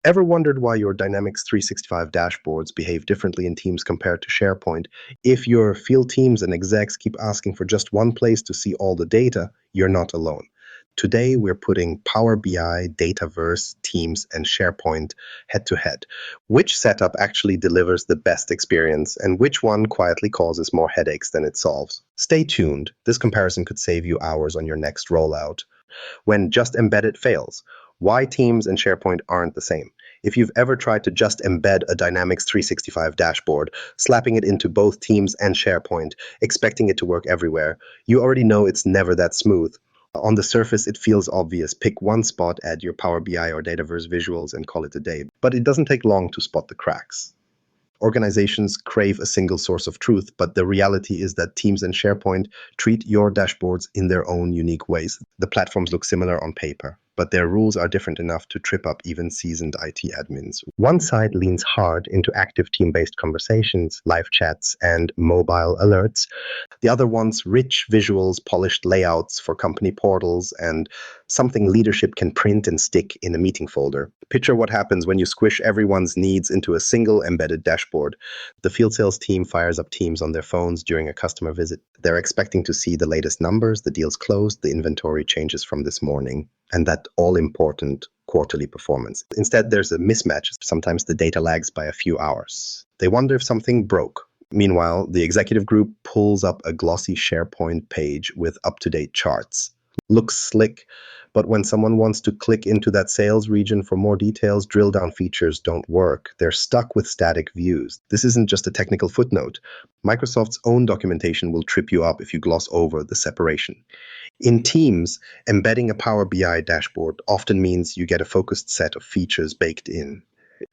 Ever wondered why your Dynamics 365 dashboards behave differently in Teams compared to SharePoint? If your field teams and execs keep asking for just one place to see all the data, you're not alone. Today, we're putting Power BI, Dataverse, Teams, and SharePoint head to head. Which setup actually delivers the best experience, and which one quietly causes more headaches than it solves? Stay tuned. This comparison could save you hours on your next rollout. When just embedded fails, why Teams and SharePoint aren't the same. If you've ever tried to just embed a Dynamics 365 dashboard, slapping it into both Teams and SharePoint, expecting it to work everywhere, you already know it's never that smooth. On the surface, it feels obvious. Pick one spot, add your Power BI or Dataverse visuals, and call it a day. But it doesn't take long to spot the cracks. Organizations crave a single source of truth, but the reality is that Teams and SharePoint treat your dashboards in their own unique ways. The platforms look similar on paper, but their rules are different enough to trip up even seasoned IT admins. One side leans hard into active team-based conversations, live chats, and mobile alerts. The other wants rich visuals, polished layouts for company portals, and something leadership can print and stick in a meeting folder. Picture what happens when you squish everyone's needs into a single embedded dashboard. The field sales team fires up Teams on their phones during a customer visit. They're expecting to see the latest numbers, the deals closed, the inventory changes from this morning, and that all-important quarterly performance. Instead, there's a mismatch. Sometimes the data lags by a few hours. They wonder if something broke. Meanwhile, the executive group pulls up a glossy SharePoint page with up-to-date charts. Looks slick, but when someone wants to click into that sales region for more details, drill-down features don't work. They're stuck with static views. This isn't just a technical footnote. Microsoft's own documentation will trip you up if you gloss over the separation. In Teams, embedding a Power BI dashboard often means you get a focused set of features baked in.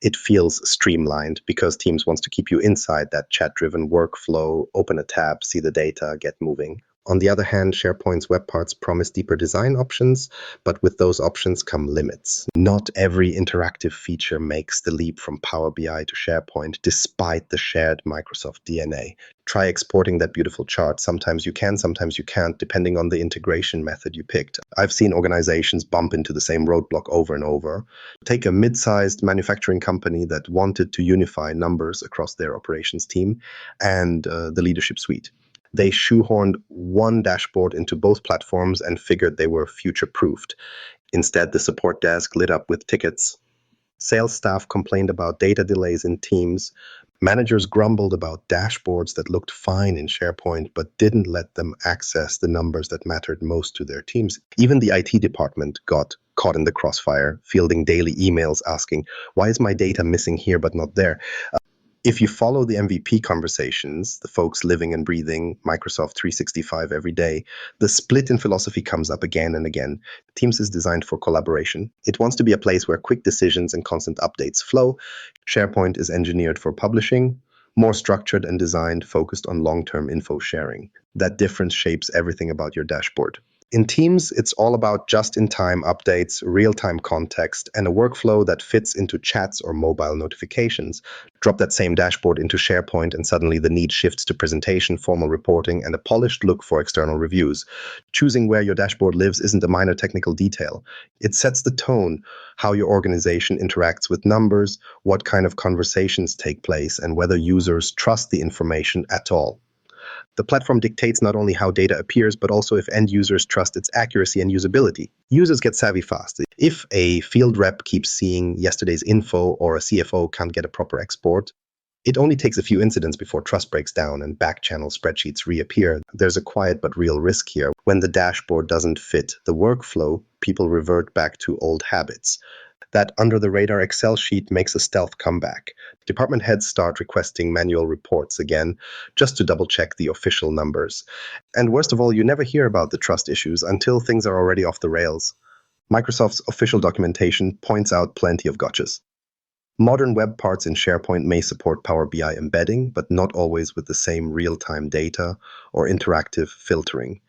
It feels streamlined because Teams wants to keep you inside that chat-driven workflow, open a tab, see the data, get moving. On the other hand, SharePoint's web parts promise deeper design options, but with those options come limits. Not every interactive feature makes the leap from Power BI to SharePoint, despite the shared Microsoft DNA. Try exporting that beautiful chart. Sometimes you can, sometimes you can't, depending on the integration method you picked. I've seen organizations bump into the same roadblock over and over. Take a mid-sized manufacturing company that wanted to unify numbers across their operations team and the leadership suite. They shoehorned one dashboard into both platforms and figured they were future-proofed. Instead, the support desk lit up with tickets. Sales staff complained about data delays in Teams. Managers grumbled about dashboards that looked fine in SharePoint but didn't let them access the numbers that mattered most to their teams. Even the IT department got caught in the crossfire, fielding daily emails asking, "Why is my data missing here but not there?" If you follow the MVP conversations, the folks living and breathing Microsoft 365 every day, the split in philosophy comes up again and again. Teams is designed for collaboration. It wants to be a place where quick decisions and constant updates flow. SharePoint is engineered for publishing, more structured and designed, focused on long-term info sharing. That difference shapes everything about your dashboard. In Teams, it's all about just-in-time updates, real-time context, and a workflow that fits into chats or mobile notifications. Drop that same dashboard into SharePoint and suddenly the need shifts to presentation, formal reporting, and a polished look for external reviews. Choosing where your dashboard lives isn't a minor technical detail. It sets the tone, how your organization interacts with numbers, what kind of conversations take place, and whether users trust the information at all. The platform dictates not only how data appears, but also if end users trust its accuracy and usability. Users get savvy fast. If a field rep keeps seeing yesterday's info or a CFO can't get a proper export, it only takes a few incidents before trust breaks down and back-channel spreadsheets reappear. There's a quiet but real risk here. When the dashboard doesn't fit the workflow, people revert back to old habits. That under-the-radar Excel sheet makes a stealth comeback. Department heads start requesting manual reports again, just to double-check the official numbers. And worst of all, you never hear about the trust issues until things are already off the rails. Microsoft's official documentation points out plenty of gotchas. Modern web parts in SharePoint may support Power BI embedding, but not always with the same real-time data or interactive filtering.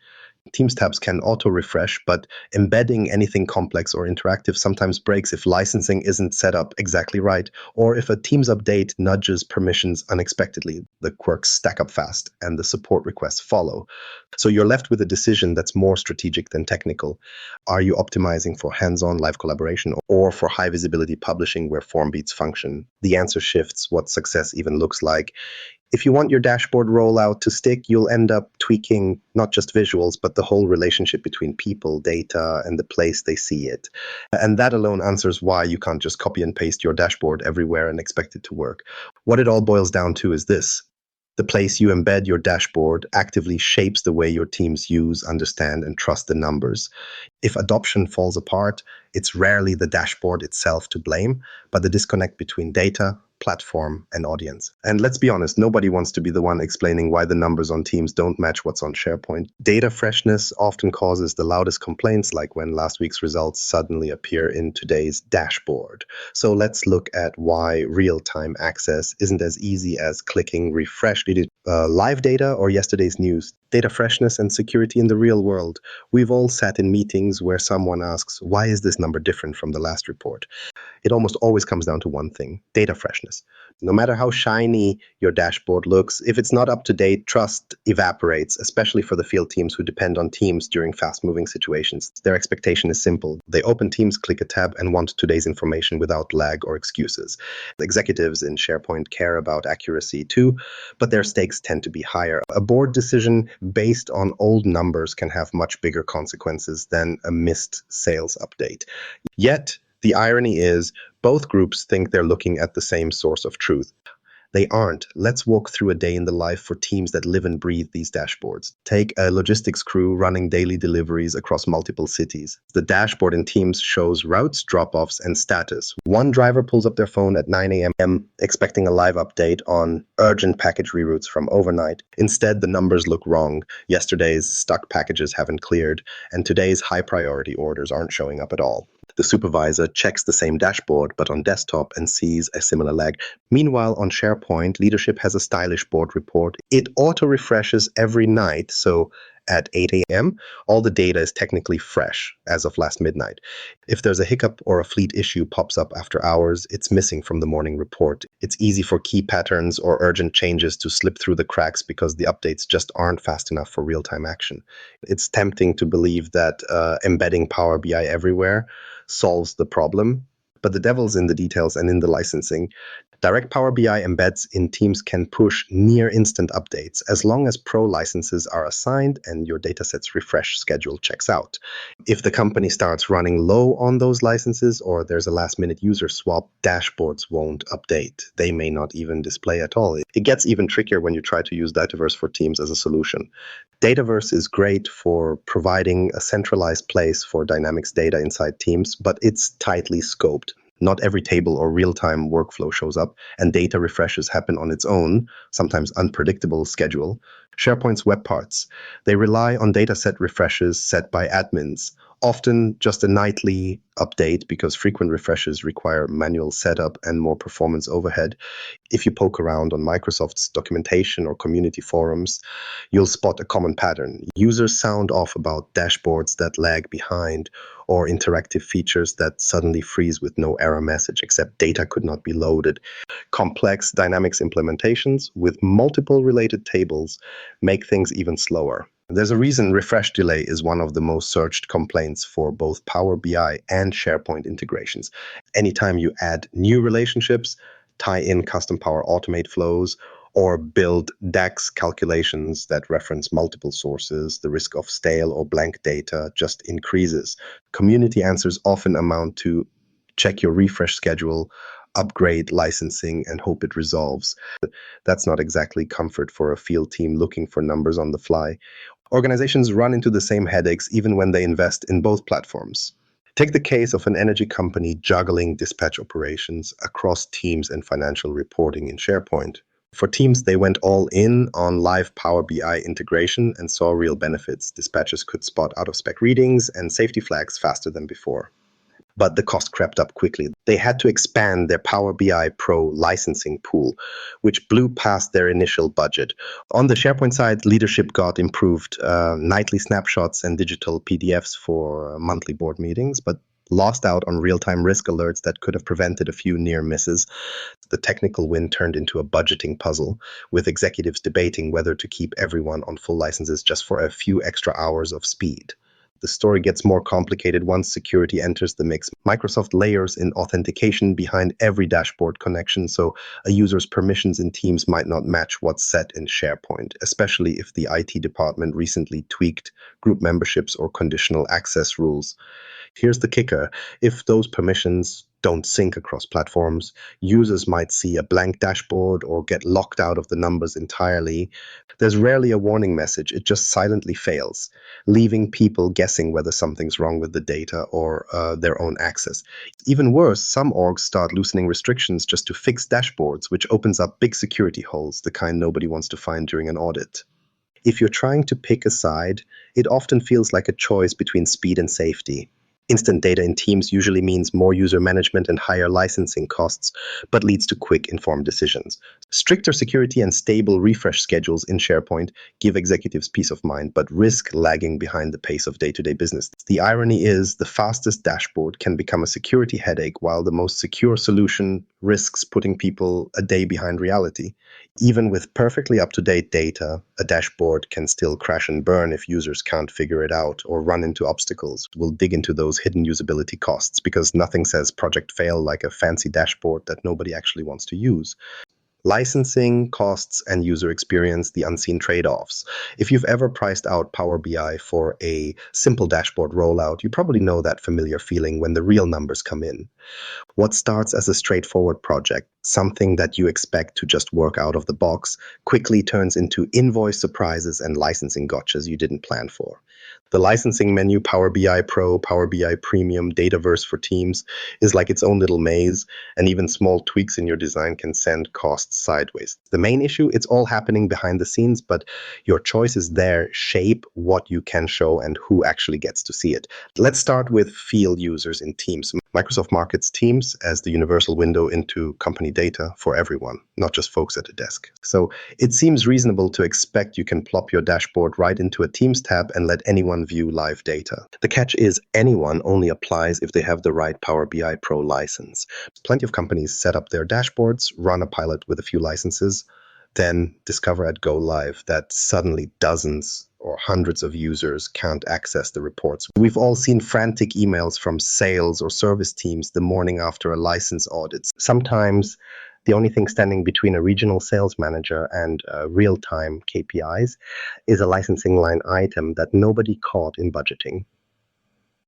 Teams tabs can auto-refresh, but embedding anything complex or interactive sometimes breaks if licensing isn't set up exactly right, or if a Teams update nudges permissions unexpectedly. The quirks stack up fast, and the support requests follow. So you're left with a decision that's more strategic than technical. Are you optimizing for hands-on live collaboration or for high-visibility publishing where form beats function? The answer shifts what success even looks like. If you want your dashboard rollout to stick, you'll end up tweaking not just visuals, but the whole relationship between people, data, and the place they see it. And that alone answers why you can't just copy and paste your dashboard everywhere and expect it to work. What it all boils down to is this. The place you embed your dashboard actively shapes the way your teams use, understand, and trust the numbers. If adoption falls apart, it's rarely the dashboard itself to blame, but the disconnect between data, platform, and audience. And let's be honest, nobody wants to be the one explaining why the numbers on Teams don't match what's on SharePoint. Data freshness often causes the loudest complaints, like when last week's results suddenly appear in today's dashboard. So let's look at why real-time access isn't as easy as clicking refresh. Live data or yesterday's news. Data freshness and security in the real world. We've all sat in meetings where someone asks, why is this number different from the last report? It almost always comes down to one thing: data freshness. No matter how shiny your dashboard looks, if it's not up to date, trust evaporates, especially for the field teams who depend on Teams during fast-moving situations. Their expectation is simple. They open Teams, click a tab, and want today's information without lag or excuses. The executives in SharePoint care about accuracy too, but their stakes tend to be higher. A board decision based on old numbers can have much bigger consequences than a missed sales update. Yet, the irony is, both groups think they're looking at the same source of truth. They aren't. Let's walk through a day in the life for teams that live and breathe these dashboards. Take a logistics crew running daily deliveries across multiple cities. The dashboard in Teams shows routes, drop-offs, and status. One driver pulls up their phone at 9 a.m. expecting a live update on urgent package reroutes from overnight. Instead, the numbers look wrong. Yesterday's stuck packages haven't cleared, and today's high-priority orders aren't showing up at all. The supervisor checks the same dashboard, but on desktop, and sees a similar lag. Meanwhile, on SharePoint, leadership has a stylish board report. It auto-refreshes every night, so at 8 a.m., all the data is technically fresh as of last midnight. If there's a hiccup or a fleet issue pops up after hours, it's missing from the morning report. It's easy for key patterns or urgent changes to slip through the cracks because the updates just aren't fast enough for real-time action. It's tempting to believe that embedding Power BI everywhere solves the problem, but the devil's in the details and in the licensing. Direct Power BI embeds in Teams can push near-instant updates as long as pro licenses are assigned and your dataset's refresh schedule checks out. If the company starts running low on those licenses or there's a last-minute user swap, dashboards won't update. They may not even display at all. It gets even trickier when you try to use Dataverse for Teams as a solution. Dataverse is great for providing a centralized place for Dynamics data inside Teams, but it's tightly scoped. Not every table or real-time workflow shows up, and data refreshes happen on its own, sometimes unpredictable schedule. SharePoint's web parts, they rely on dataset refreshes set by admins, often just a nightly update because frequent refreshes require manual setup and more performance overhead. If you poke around on Microsoft's documentation or community forums, you'll spot a common pattern. Users sound off about dashboards that lag behind or interactive features that suddenly freeze with no error message except data could not be loaded. Complex Dynamics implementations with multiple related tables make things even slower. There's a reason refresh delay is one of the most searched complaints for both Power BI and SharePoint integrations. Anytime you add new relationships, tie in custom Power Automate flows, or build DAX calculations that reference multiple sources, the risk of stale or blank data just increases. Community answers often amount to check your refresh schedule, upgrade licensing, and hope it resolves. That's not exactly comfort for a field team looking for numbers on the fly. Organizations run into the same headaches even when they invest in both platforms. Take the case of an energy company juggling dispatch operations across Teams and financial reporting in SharePoint. For Teams, they went all in on live Power BI integration and saw real benefits. Dispatchers could spot out-of-spec readings and safety flags faster than before. but the cost crept up quickly. They had to expand their Power BI Pro licensing pool, which blew past their initial budget. On the SharePoint side, leadership got improved nightly snapshots and digital PDFs for monthly board meetings, but lost out on real-time risk alerts that could have prevented a few near misses. The technical win turned into a budgeting puzzle, with executives debating whether to keep everyone on full licenses just for a few extra hours of speed. The story gets more complicated once security enters the mix. Microsoft layers in authentication behind every dashboard connection, so a user's permissions in Teams might not match what's set in SharePoint, especially if the IT department recently tweaked group memberships or conditional access rules. Here's the kicker. If those permissions don't sync across platforms, users might see a blank dashboard or get locked out of the numbers entirely. There's rarely a warning message. It just silently fails, leaving people guessing whether something's wrong with the data or their own access. Even worse, some orgs start loosening restrictions just to fix dashboards, which opens up big security holes, the kind nobody wants to find during an audit. If you're trying to pick a side, it often feels like a choice between speed and safety. Instant data in Teams usually means more user management and higher licensing costs, but leads to quick, informed decisions. Stricter security and stable refresh schedules in SharePoint give executives peace of mind, but risk lagging behind the pace of day-to-day business. The irony is the fastest dashboard can become a security headache, while the most secure solution risks putting people a day behind reality. Even with perfectly up-to-date data, a dashboard can still crash and burn if users can't figure it out or run into obstacles. We'll dig into those hidden usability costs because nothing says project fail like a fancy dashboard that nobody actually wants to use. Licensing, costs, and user experience, the unseen trade-offs. If you've ever priced out Power BI for a simple dashboard rollout, you probably know that familiar feeling when the real numbers come in. What starts as a straightforward project, something that you expect to just work out of the box, quickly turns into invoice surprises and licensing gotchas you didn't plan for. The licensing menu, Power BI Pro, Power BI Premium, Dataverse for Teams, is like its own little maze, and even small tweaks in your design can send costs sideways. The main issue, it's all happening behind the scenes, but your choices there shape what you can show and who actually gets to see it. Let's start with field users in Teams. Microsoft markets Teams as the universal window into company data for everyone, not just folks at a desk. So it seems reasonable to expect you can plop your dashboard right into a Teams tab and let anyone view live data. The catch is anyone only applies if they have the right Power BI Pro license. Plenty of companies set up their dashboards, run a pilot with a few licenses, then discover at go live that suddenly dozens or hundreds of users can't access the reports. We've all seen frantic emails from sales or service teams the morning after a license audit. Sometimes the only thing standing between a regional sales manager and real-time KPIs is a licensing line item that nobody caught in budgeting.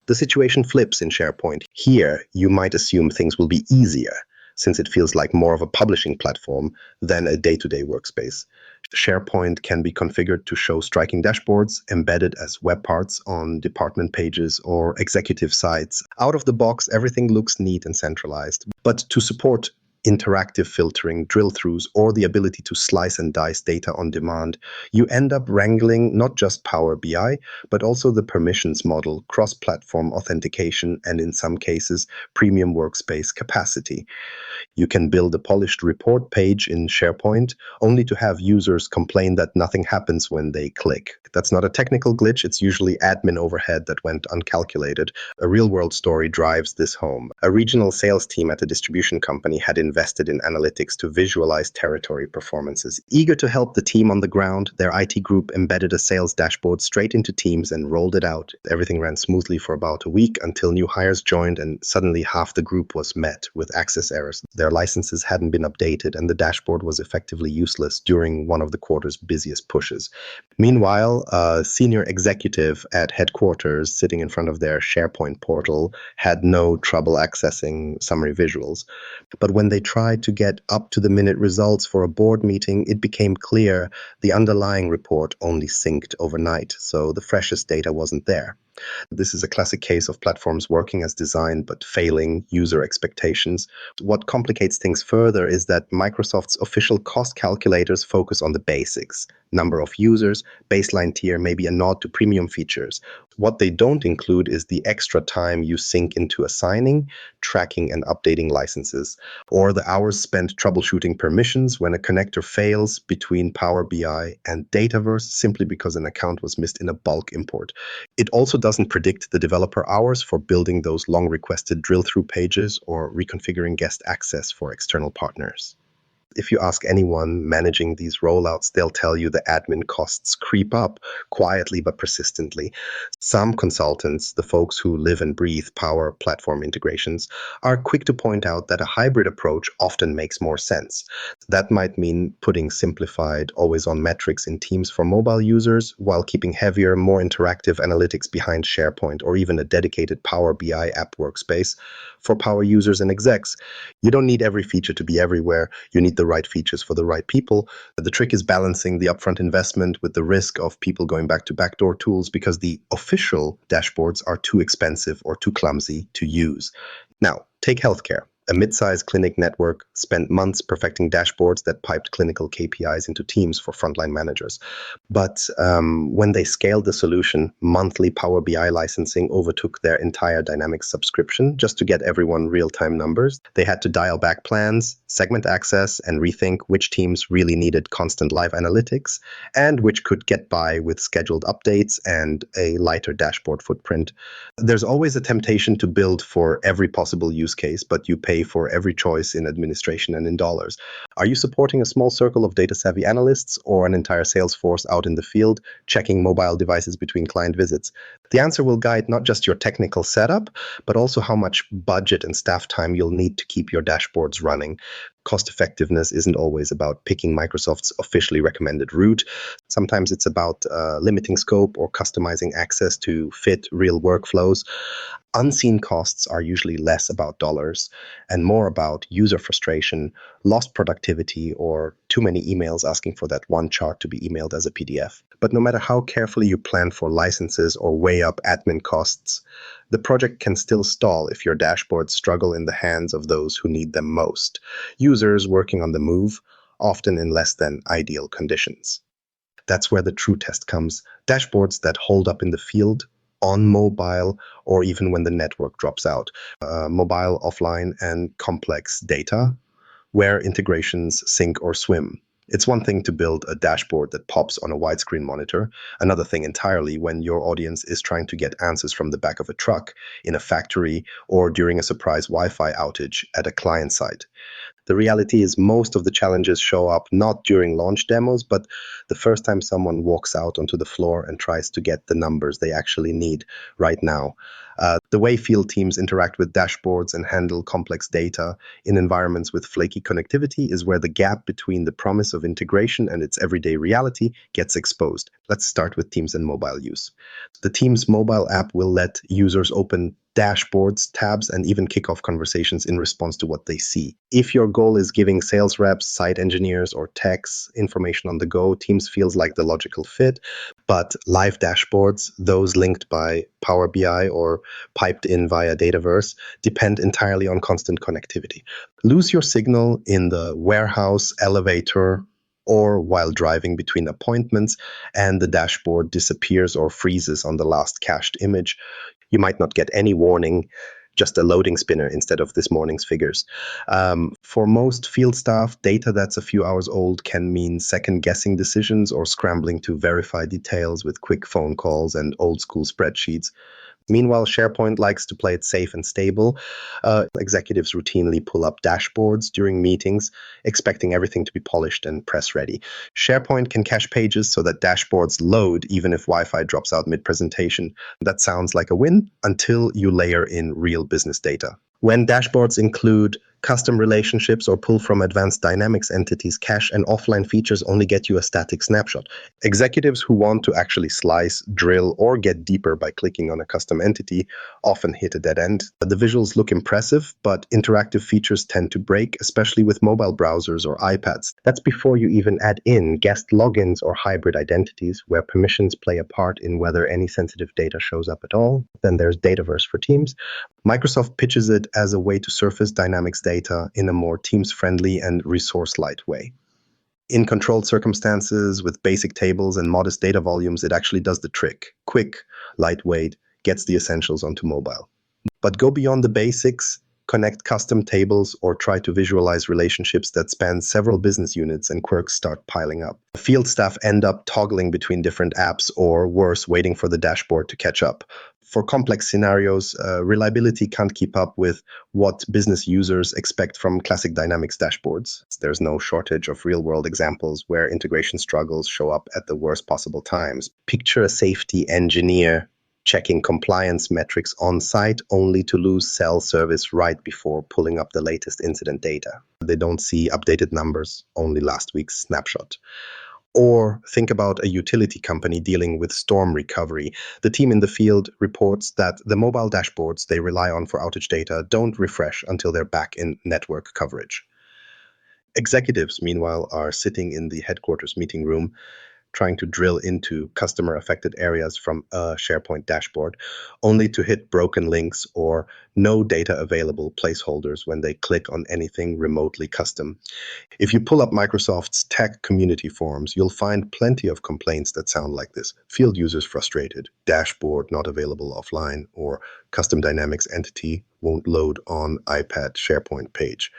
The situation flips in SharePoint. Here, you might assume things will be easier, since it feels like more of a publishing platform than a day-to-day workspace. SharePoint can be configured to show striking dashboards embedded as web parts on department pages or executive sites. Out of the box, everything looks neat and centralized. But to support interactive filtering, drill-throughs, or the ability to slice and dice data on demand, you end up wrangling not just Power BI, but also the permissions model, cross-platform authentication, and in some cases, premium workspace capacity. You can build a polished report page in SharePoint only to have users complain that nothing happens when they click. That's not a technical glitch, it's usually admin overhead that went uncalculated. A real-world story drives this home. A regional sales team at a distribution company had invested in analytics to visualize territory performances. Eager to help the team on the ground, their IT group embedded a sales dashboard straight into Teams and rolled it out. Everything ran smoothly for about a week until new hires joined, and suddenly half the group was met with access errors. Their licenses hadn't been updated, and the dashboard was effectively useless during one of the quarter's busiest pushes. Meanwhile, a senior executive at headquarters sitting in front of their SharePoint portal had no trouble accessing summary visuals. But when they tried to get up-to-the-minute results for a board meeting, it became clear the underlying report only synced overnight, so the freshest data wasn't there. This is a classic case of platforms working as designed but failing user expectations. What complicates things further is that Microsoft's official cost calculators focus on the basics: number of users, baseline tier, maybe a nod to premium features. What they don't include is the extra time you sink into assigning, tracking, and updating licenses, or the hours spent troubleshooting permissions when a connector fails between Power BI and Dataverse simply because an account was missed in a bulk import. It also doesn't predict the developer hours for building those long requested drill-through pages or reconfiguring guest access for external partners. If you ask anyone managing these rollouts, they'll tell you the admin costs creep up quietly but persistently. Some consultants, the folks who live and breathe Power Platform integrations, are quick to point out that a hybrid approach often makes more sense. That might mean putting simplified, always-on metrics in Teams for mobile users while keeping heavier, more interactive analytics behind SharePoint, or even a dedicated Power BI app workspace for Power users and execs. You don't need every feature to be everywhere. You need the right features for the right people. The trick is balancing the upfront investment with the risk of people going back to backdoor tools because the official dashboards are too expensive or too clumsy to use. Now, take healthcare. A mid-sized clinic network spent months perfecting dashboards that piped clinical KPIs into Teams for frontline managers. But when they scaled the solution, monthly Power BI licensing overtook their entire Dynamics subscription just to get everyone real-time numbers. They had to dial back plans, segment access, and rethink which teams really needed constant live analytics and which could get by with scheduled updates and a lighter dashboard footprint. There's always a temptation to build for every possible use case, but you pay for every choice in administration and in dollars. Are you supporting a small circle of data-savvy analysts or an entire sales force out in the field checking mobile devices between client visits? The answer will guide not just your technical setup, but also how much budget and staff time you'll need to keep your dashboards running. Cost effectiveness isn't always about picking Microsoft's officially recommended route. Sometimes it's about limiting scope or customizing access to fit real workflows. Unseen costs are usually less about dollars and more about user frustration, lost productivity, or too many emails asking for that one chart to be emailed as a PDF. But no matter how carefully you plan for licenses or weigh up admin costs, the project can still stall if your dashboards struggle in the hands of those who need them most, users working on the move, often in less than ideal conditions. That's where the true test comes. Dashboards that hold up in the field, on mobile, or even when the network drops out. Mobile, offline, and complex data, where integrations sink or swim. It's one thing to build a dashboard that pops on a widescreen monitor, another thing entirely when your audience is trying to get answers from the back of a truck, in a factory, or during a surprise Wi-Fi outage at a client site. The reality is most of the challenges show up not during launch demos, but the first time someone walks out onto the floor and tries to get the numbers they actually need right now. The way field teams interact with dashboards and handle complex data in environments with flaky connectivity is where the gap between the promise of integration and its everyday reality gets exposed. Let's start with Teams and mobile use. The Teams mobile app will let users open dashboards, tabs, and even kick off conversations in response to what they see. If your goal is giving sales reps, site engineers, or techs information on the go, Teams feels like the logical fit. But live dashboards, those linked by Power BI or piped in via Dataverse, depend entirely on constant connectivity. Lose your signal in the warehouse, elevator, or while driving between appointments, and the dashboard disappears or freezes on the last cached image. You might not get any warning, just a loading spinner instead of this morning's figures. For most field staff, data that's a few hours old can mean second-guessing decisions or scrambling to verify details with quick phone calls and old-school spreadsheets. Meanwhile, SharePoint likes to play it safe and stable. Executives routinely pull up dashboards during meetings, expecting everything to be polished and press-ready. SharePoint can cache pages so that dashboards load even if Wi-Fi drops out mid-presentation. That sounds like a win until you layer in real business data. When dashboards include custom relationships or pull from advanced Dynamics entities, cache and offline features only get you a static snapshot. Executives who want to actually slice, drill, or get deeper by clicking on a custom entity often hit a dead end. The visuals look impressive, but interactive features tend to break, especially with mobile browsers or iPads. That's before you even add in guest logins or hybrid identities, where permissions play a part in whether any sensitive data shows up at all. Then there's Dataverse for Teams. Microsoft pitches it as a way to surface Dynamics data in a more Teams-friendly and resource-light way. In controlled circumstances with basic tables and modest data volumes, it actually does the trick. Quick, lightweight, gets the essentials onto mobile. But go beyond the basics, connect custom tables, or try to visualize relationships that span several business units, and quirks start piling up. Field staff end up toggling between different apps, or worse, waiting for the dashboard to catch up. For complex scenarios, reliability can't keep up with what business users expect from classic Dynamics dashboards. There's no shortage of real-world examples where integration struggles show up at the worst possible times. Picture a safety engineer checking compliance metrics on site only to lose cell service right before pulling up the latest incident data. They don't see updated numbers, only last week's snapshot. Or think about a utility company dealing with storm recovery. The team in the field reports that the mobile dashboards they rely on for outage data don't refresh until they're back in network coverage. Executives, meanwhile, are sitting in the headquarters meeting room trying to drill into customer affected areas from a SharePoint dashboard, only to hit broken links or no data available placeholders when they click on anything remotely custom. If you pull up Microsoft's tech community forums, you'll find plenty of complaints that sound like this. Field users frustrated, dashboard not available offline, or custom Dynamics entity won't load on iPad SharePoint page.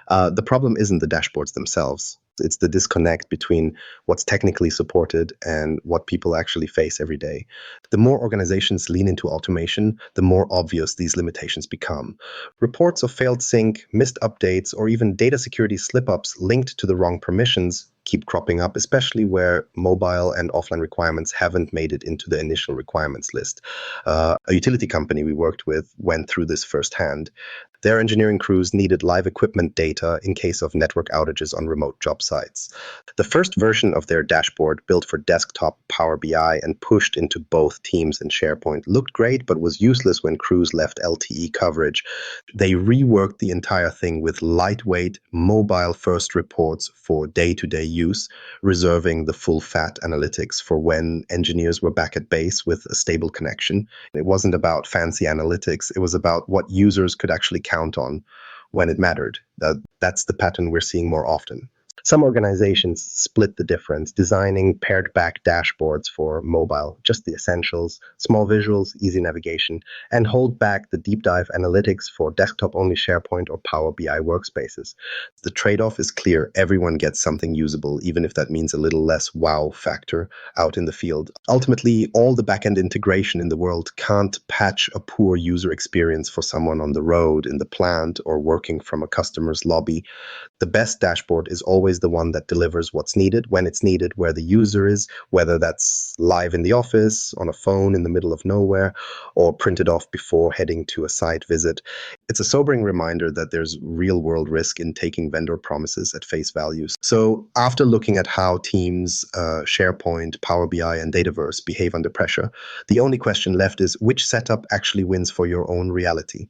The problem isn't the dashboards themselves. It's the disconnect between what's technically supported and what people actually face every day. The more organizations lean into automation, the more obvious these limitations become. Reports of failed sync, missed updates, or even data security slip-ups linked to the wrong permissions keep cropping up, especially where mobile and offline requirements haven't made it into the initial requirements list. A utility company we worked with went through this firsthand. Their engineering crews needed live equipment data in case of network outages on remote job sites. The first version of their dashboard, built for desktop Power BI and pushed into both Teams and SharePoint, looked great but was useless when crews left LTE coverage. They reworked the entire thing with lightweight, mobile-first reports for day-to-day use, reserving the full fat analytics for when engineers were back at base with a stable connection. It wasn't about fancy analytics, it was about what users could actually count on when it mattered. That's the pattern we're seeing more often. Some organizations split the difference, designing pared-back dashboards for mobile, just the essentials, small visuals, easy navigation, and hold back the deep dive analytics for desktop-only SharePoint or Power BI workspaces. The trade-off is clear. Everyone gets something usable, even if that means a little less wow factor out in the field. Ultimately, all the back-end integration in the world can't patch a poor user experience for someone on the road, in the plant, or working from a customer's lobby. The best dashboard is always the one that delivers what's needed, when it's needed, where the user is, whether that's live in the office, on a phone in the middle of nowhere, or printed off before heading to a site visit. It's a sobering reminder that there's real-world risk in taking vendor promises at face value. So after looking at how Teams, SharePoint, Power BI, and Dataverse behave under pressure, the only question left is which setup actually wins for your own reality.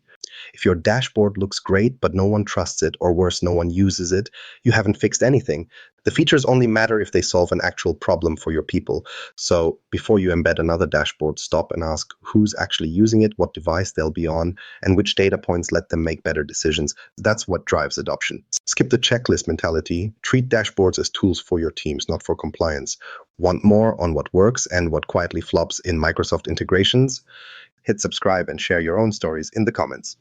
If your dashboard looks great, but no one trusts it, or worse, no one uses it, you haven't fixed anything. The features only matter if they solve an actual problem for your people. So before you embed another dashboard, stop and ask who's actually using it, what device they'll be on, and which data points let them make better decisions. That's what drives adoption. Skip the checklist mentality. Treat dashboards as tools for your teams, not for compliance. Want more on what works and what quietly flops in Microsoft integrations? Hit subscribe and share your own stories in the comments.